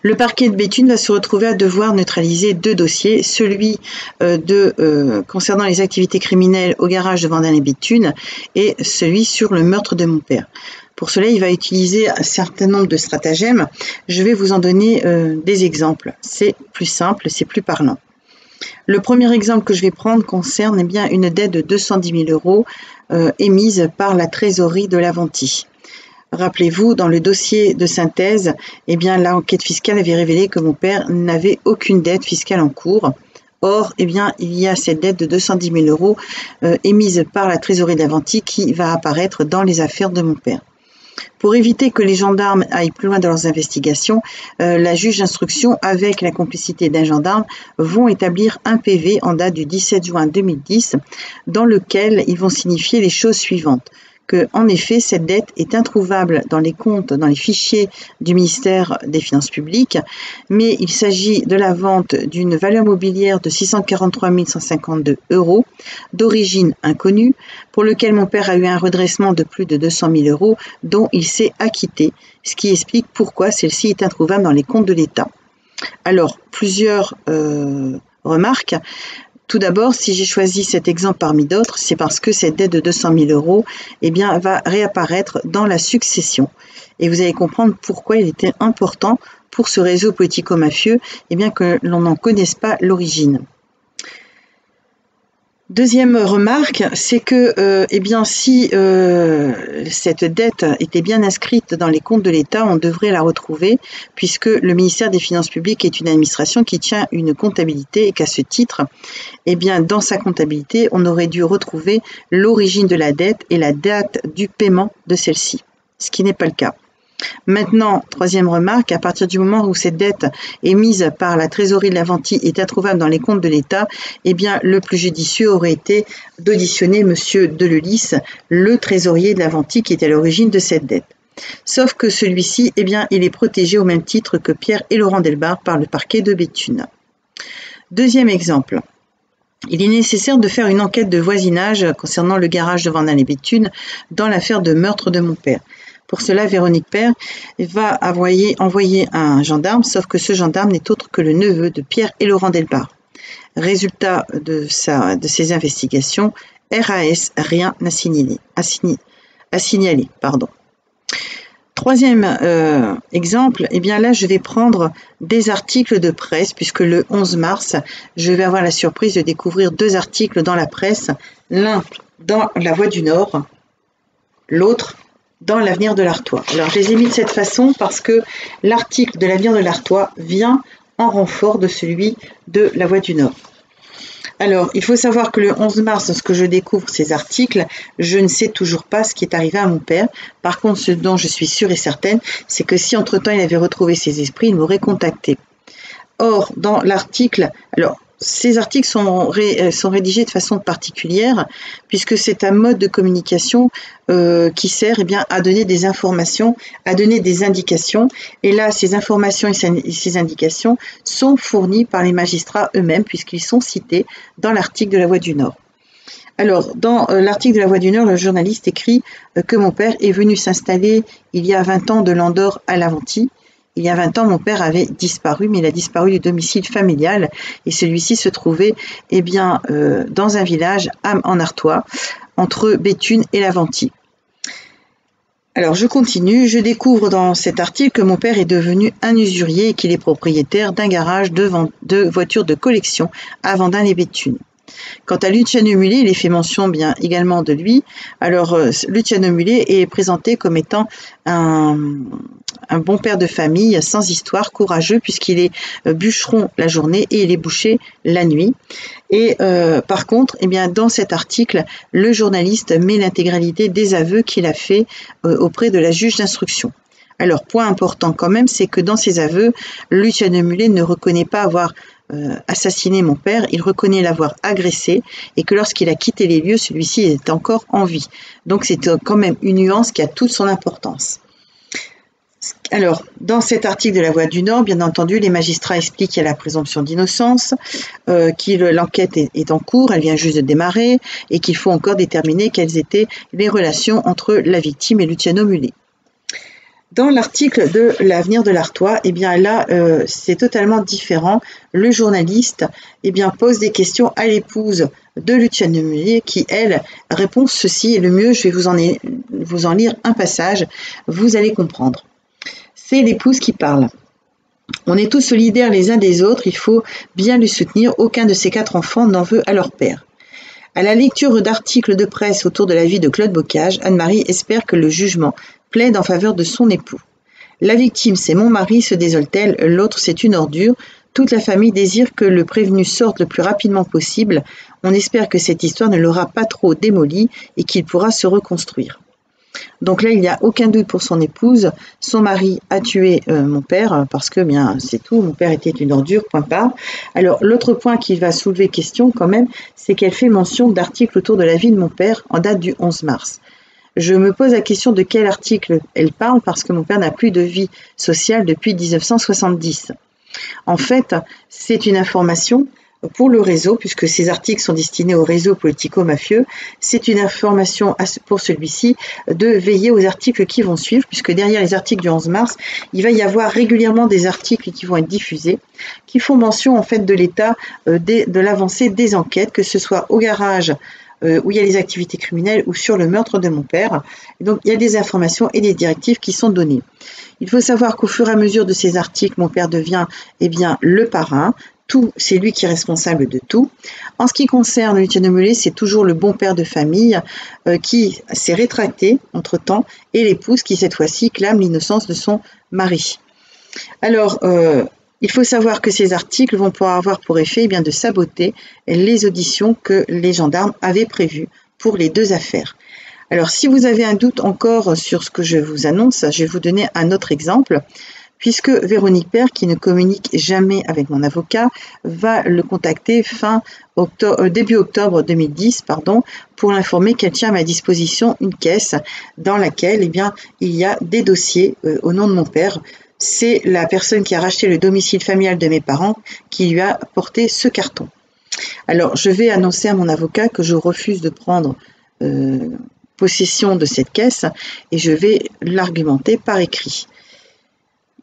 Le parquet de Béthune va se retrouver à devoir neutraliser deux dossiers, celui concernant les activités criminelles au garage de Vandamme-les-Béthune et celui sur le meurtre de mon père. Pour cela, il va utiliser un certain nombre de stratagèmes. Je vais vous en donner des exemples. C'est plus simple, c'est plus parlant. Le premier exemple que je vais prendre concerne une dette de 210 000 € émise par la trésorerie de l'Avanti. Rappelez-vous, dans le dossier de synthèse, l'enquête fiscale avait révélé que mon père n'avait aucune dette fiscale en cours. Or, il y a cette dette de 210 000 € émise par la trésorerie d'Avanti qui va apparaître dans les affaires de mon père. Pour éviter que les gendarmes aillent plus loin dans leurs investigations, la juge d'instruction, avec la complicité d'un gendarme, vont établir un PV en date du 17 juin 2010, dans lequel ils vont signifier les choses suivantes. Que, en effet, cette dette est introuvable dans les comptes, dans les fichiers du ministère des Finances publiques, mais il s'agit de la vente d'une valeur mobilière de 643 152 € d'origine inconnue, pour lequel mon père a eu un redressement de plus de 200 000 € dont il s'est acquitté, ce qui explique pourquoi celle-ci est introuvable dans les comptes de l'État. Alors, plusieurs remarques. Tout d'abord, si j'ai choisi cet exemple parmi d'autres, c'est parce que cette dette de 200 000 € va réapparaître dans la succession. Et vous allez comprendre pourquoi il était important pour ce réseau politico-mafieux que l'on n'en connaisse pas l'origine. Deuxième remarque, c'est que si cette dette était bien inscrite dans les comptes de l'État, on devrait la retrouver, puisque le ministère des Finances publiques est une administration qui tient une comptabilité et qu'à ce titre, dans sa comptabilité, on aurait dû retrouver l'origine de la dette et la date du paiement de celle-ci, ce qui n'est pas le cas. Maintenant, troisième remarque, à partir du moment où cette dette émise par la trésorerie de l'Avanti est introuvable dans les comptes de l'État, le plus judicieux aurait été d'auditionner M. Delelis, le trésorier de l'Avanti qui était à l'origine de cette dette. Sauf que celui-ci, il est protégé au même titre que Pierre et Laurent Delbarre par le parquet de Béthune. Deuxième exemple. Il est nécessaire de faire une enquête de voisinage concernant le garage de Vandamme-les-Béthune dans l'affaire de meurtre de mon père. Pour cela, Véronique Père va envoyer un gendarme, sauf que ce gendarme n'est autre que le neveu de Pierre et Laurent Delbarre. Résultat de ces investigations, RAS, rien à signaler. Troisième exemple, là je vais prendre des articles de presse, puisque le 11 mars, je vais avoir la surprise de découvrir deux articles dans la presse, l'un dans La Voix du Nord, l'autre dans l'Avenir de l'Artois. Alors, je les ai mis de cette façon parce que l'article de l'Avenir de l'Artois vient en renfort de celui de La Voix du Nord. Alors, il faut savoir que le 11 mars, lorsque je découvre ces articles, je ne sais toujours pas ce qui est arrivé à mon père. Par contre, ce dont je suis sûre et certaine, c'est que si entre-temps il avait retrouvé ses esprits, il m'aurait contacté. Or, dans l'article, ces articles sont rédigés de façon particulière puisque c'est un mode de communication qui sert à donner des informations, à donner des indications. Et là, ces informations et ces indications sont fournies par les magistrats eux-mêmes puisqu'ils sont cités dans l'article de La Voix du Nord. Alors, dans l'article de La Voix du Nord, le journaliste écrit que mon père est venu s'installer il y a 20 ans de l'Andorre à l'Avanti. Il y a 20 ans, mon père avait disparu, mais il a disparu du domicile familial et celui-ci se trouvait dans un village en Artois, entre Béthune et l'Avanti. Alors, je continue. Je découvre dans cet article que mon père est devenu un usurier et qu'il est propriétaire d'un garage de voitures de collection à Vandamme-les-Béthune. Quant à Luciano Mulé, il est fait mention également de lui. Alors, Luciano Mulé est présenté comme étant un bon père de famille, sans histoire, courageux, puisqu'il est bûcheron la journée et il est boucher la nuit. Et par contre, dans cet article, le journaliste met l'intégralité des aveux qu'il a fait auprès de la juge d'instruction. Alors, point important quand même, c'est que dans ses aveux, Luciano Mulé ne reconnaît pas avoir assassiné mon père, il reconnaît l'avoir agressé et que lorsqu'il a quitté les lieux, celui-ci est encore en vie. Donc c'est quand même une nuance qui a toute son importance. Alors, dans cet article de La Voix du Nord, bien entendu, les magistrats expliquent qu'il y a la présomption d'innocence, l'enquête est en cours, elle vient juste de démarrer, et qu'il faut encore déterminer quelles étaient les relations entre la victime et Luciano Mulé. Dans l'article de l'Avenir de l'Artois, eh bien là, c'est totalement différent. Le journaliste, eh bien, pose des questions à l'épouse de Luciane de Meulier qui, elle, répond ceci. Et le mieux, je vais vous en lire un passage. Vous allez comprendre. C'est l'épouse qui parle. On est tous solidaires les uns des autres. Il faut bien le soutenir. Aucun de ces 4 enfants n'en veut à leur père. À la lecture d'articles de presse autour de la vie de Claude Bocage, Anne-Marie espère que le jugement plaide en faveur de son époux. La victime, c'est mon mari, se désole-t-elle, l'autre, c'est une ordure. Toute la famille désire que le prévenu sorte le plus rapidement possible. On espère que cette histoire ne l'aura pas trop démoli et qu'il pourra se reconstruire. Donc là, il n'y a aucun doute pour son épouse. Son mari a tué mon père parce que, bien, c'est tout. Mon père était une ordure, point barre. Alors, l'autre point qui va soulever question quand même, c'est qu'elle fait mention d'articles autour de la vie de mon père en date du 11 mars. Je me pose la question de quel article elle parle parce que mon père n'a plus de vie sociale depuis 1970. En fait, c'est une information pour le réseau, puisque ces articles sont destinés au réseau politico-mafieux. C'est une information pour celui-ci de veiller aux articles qui vont suivre, puisque derrière les articles du 11 mars, il va y avoir régulièrement des articles qui vont être diffusés, qui font mention en fait de l'état de l'avancée des enquêtes, que ce soit au garage où il y a les activités criminelles ou sur le meurtre de mon père. Et donc il y a des informations et des directives qui sont données. Il faut savoir qu'au fur et à mesure de ces articles, mon père devient le parrain. Tout, c'est lui qui est responsable de tout. En ce qui concerne Luciane de Meulier, c'est toujours le bon père de famille qui s'est rétracté entre-temps et l'épouse qui, cette fois-ci, clame l'innocence de son mari. Alors, il faut savoir que ces articles vont pouvoir avoir pour effet de saboter les auditions que les gendarmes avaient prévues pour les 2 affaires. Alors, si vous avez un doute encore sur ce que je vous annonce, je vais vous donner un autre exemple. Puisque Véronique Père, qui ne communique jamais avec mon avocat, va le contacter début octobre 2010 pour l'informer qu'elle tient à ma disposition une caisse dans laquelle il y a des dossiers au nom de mon père. C'est la personne qui a racheté le domicile familial de mes parents qui lui a porté ce carton. Alors, je vais annoncer à mon avocat que je refuse de prendre possession de cette caisse et je vais l'argumenter par écrit.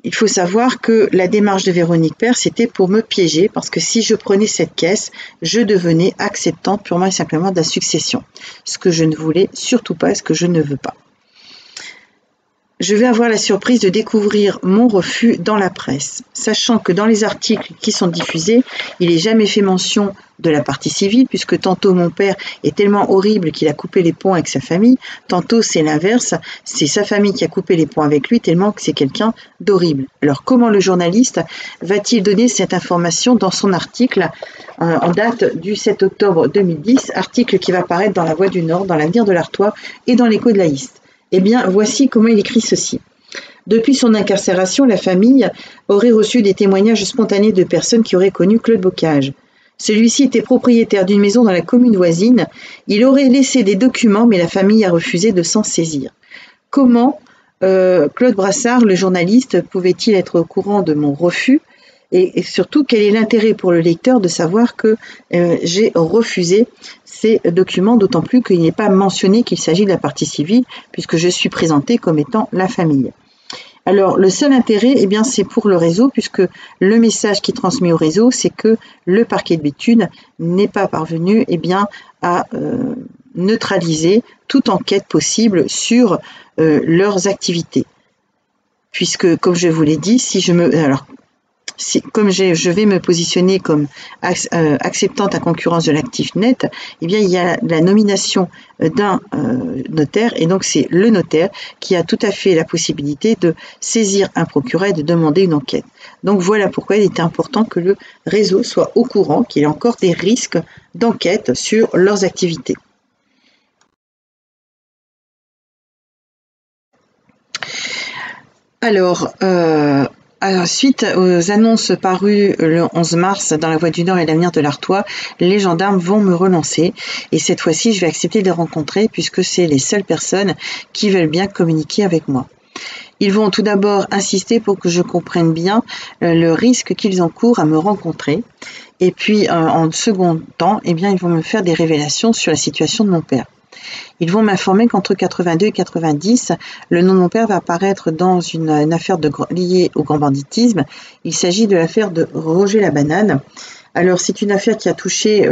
Il faut savoir que la démarche de Véronique Père, c'était pour me piéger, parce que si je prenais cette caisse, je devenais acceptante purement et simplement de la succession. Ce que je ne voulais surtout pas, ce que je ne veux pas. Je vais avoir la surprise de découvrir mon refus dans la presse, sachant que dans les articles qui sont diffusés, il n'est jamais fait mention de la partie civile, puisque tantôt mon père est tellement horrible qu'il a coupé les ponts avec sa famille, tantôt c'est l'inverse, c'est sa famille qui a coupé les ponts avec lui tellement que c'est quelqu'un d'horrible. Alors comment le journaliste va-t-il donner cette information dans son article en date du 7 octobre 2010, article qui va paraître dans La Voix du Nord, dans l'Avenir de l'Artois et dans l'Écho de la Liste? Eh bien, voici comment il écrit ceci. Depuis son incarcération, la famille aurait reçu des témoignages spontanés de personnes qui auraient connu Claude Bocage. Celui-ci était propriétaire d'une maison dans la commune voisine. Il aurait laissé des documents, mais la famille a refusé de s'en saisir. Comment Claude Brassard, le journaliste, pouvait-il être au courant de mon refus ? Et surtout, quel est l'intérêt pour le lecteur de savoir que j'ai refusé ces documents, d'autant plus qu'il n'est pas mentionné qu'il s'agit de la partie civile, puisque je suis présentée comme étant la famille. Alors, le seul intérêt, c'est pour le réseau, puisque le message qui est transmis au réseau, c'est que le parquet de Béthune n'est pas parvenu à neutraliser toute enquête possible sur leurs activités. Puisque, comme je vous l'ai dit, comme je vais me positionner comme acceptante à concurrence de l'actif net, il y a la nomination d'un notaire, et donc c'est le notaire qui a tout à fait la possibilité de saisir un procureur et de demander une enquête. Donc voilà pourquoi il était important que le réseau soit au courant qu'il y a encore des risques d'enquête sur leurs activités. Alors, suite aux annonces parues le 11 mars dans La Voix du Nord et l'Avenir de l'Artois, les gendarmes vont me relancer et cette fois-ci, je vais accepter de les rencontrer puisque c'est les seules personnes qui veulent bien communiquer avec moi. Ils vont tout d'abord insister pour que je comprenne bien le risque qu'ils encourent à me rencontrer. Et puis, en second temps, ils vont me faire des révélations sur la situation de mon père. Ils vont m'informer qu'entre 82 et 90, le nom de mon père va apparaître dans une affaire liée au grand banditisme. Il s'agit de l'affaire de Roger la Banane. Alors, c'est une affaire qui a touché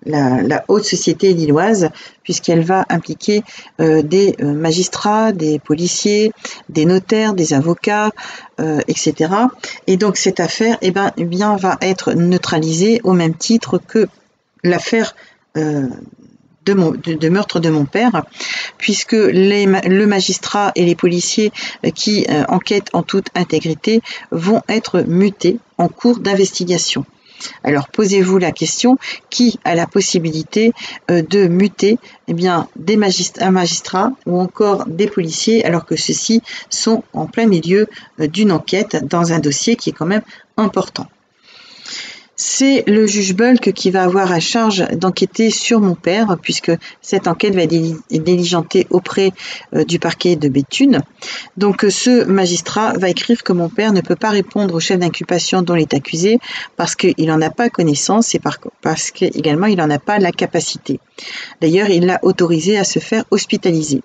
la haute société lilloise, puisqu'elle va impliquer des magistrats, des policiers, des notaires, des avocats, etc. Et donc, cette affaire va être neutralisée au même titre que l'affaire de meurtre de mon père, puisque le magistrat et les policiers qui enquêtent en toute intégrité vont être mutés en cours d'investigation. Alors posez-vous la question, qui a la possibilité de muter un magistrat ou encore des policiers alors que ceux-ci sont en plein milieu d'une enquête dans un dossier qui est quand même important. C'est le juge Bulck qui va avoir à charge d'enquêter sur mon père, puisque cette enquête va être diligentée auprès du parquet de Béthune. Donc ce magistrat va écrire que mon père ne peut pas répondre au chef d'inculpation dont il est accusé parce qu'il n'en a pas connaissance et parce qu'également il n'en a pas la capacité. D'ailleurs, il l'a autorisé à se faire hospitaliser.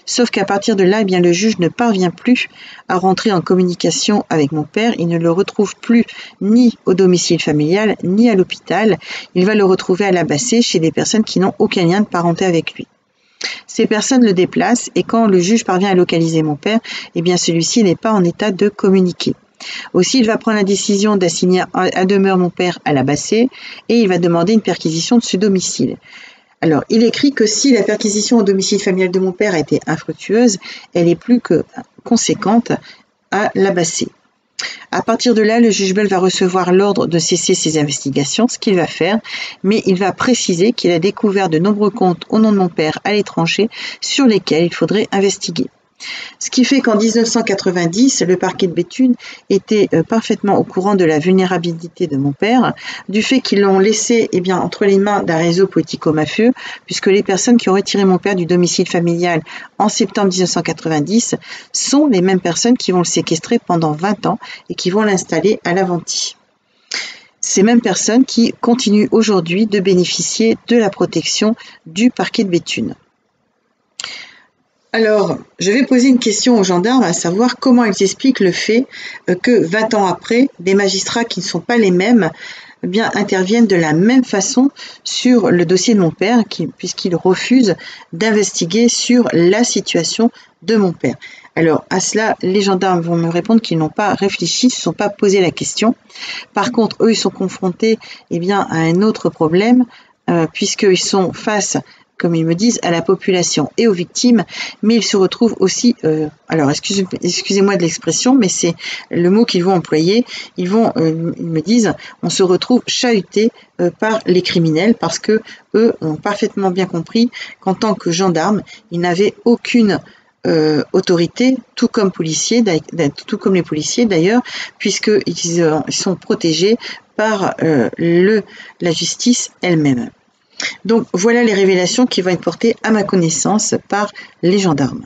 Sauf qu'à partir de là, le juge ne parvient plus à rentrer en communication avec mon père. Il ne le retrouve plus ni au domicile familial, ni à l'hôpital. Il va le retrouver à la Bassée chez des personnes qui n'ont aucun lien de parenté avec lui. Ces personnes le déplacent et quand le juge parvient à localiser mon père, celui-ci n'est pas en état de communiquer. Aussi, il va prendre la décision d'assigner à demeure mon père à la Bassée et il va demander une perquisition de ce domicile. Alors, il écrit que si la perquisition au domicile familial de mon père a été infructueuse, elle est plus que conséquente à la Bassée. À partir de là, le juge Bulck va recevoir l'ordre de cesser ses investigations, ce qu'il va faire, mais il va préciser qu'il a découvert de nombreux comptes au nom de mon père à l'étranger sur lesquels il faudrait investiguer. Ce qui fait qu'en 1990, le parquet de Béthune était parfaitement au courant de la vulnérabilité de mon père, du fait qu'ils l'ont laissé entre les mains d'un réseau politico-mafieux, puisque les personnes qui ont retiré mon père du domicile familial en septembre 1990 sont les mêmes personnes qui vont le séquestrer pendant 20 ans et qui vont l'installer à l'Aventie. Ces mêmes personnes qui continuent aujourd'hui de bénéficier de la protection du parquet de Béthune. Alors, je vais poser une question aux gendarmes, à savoir comment ils expliquent le fait que 20 ans après, des magistrats qui ne sont pas les mêmes interviennent de la même façon sur le dossier de mon père, puisqu'ils refusent d'investiguer sur la situation de mon père. Alors, à cela, les gendarmes vont me répondre qu'ils n'ont pas réfléchi, ne se sont pas posé la question. Par contre, eux, ils sont confrontés à un autre problème, puisqu'ils sont face, comme ils me disent, à la population et aux victimes, mais ils se retrouvent aussi, alors excusez-moi de l'expression, mais c'est le mot qu'ils vont employer, ils me disent, on se retrouve chahuté par les criminels parce que eux ont parfaitement bien compris qu'en tant que gendarmes, ils n'avaient aucune autorité, tout comme les policiers d'ailleurs, puisqu'ils sont protégés par la justice elle-même. Donc voilà les révélations qui vont être portées à ma connaissance par les gendarmes.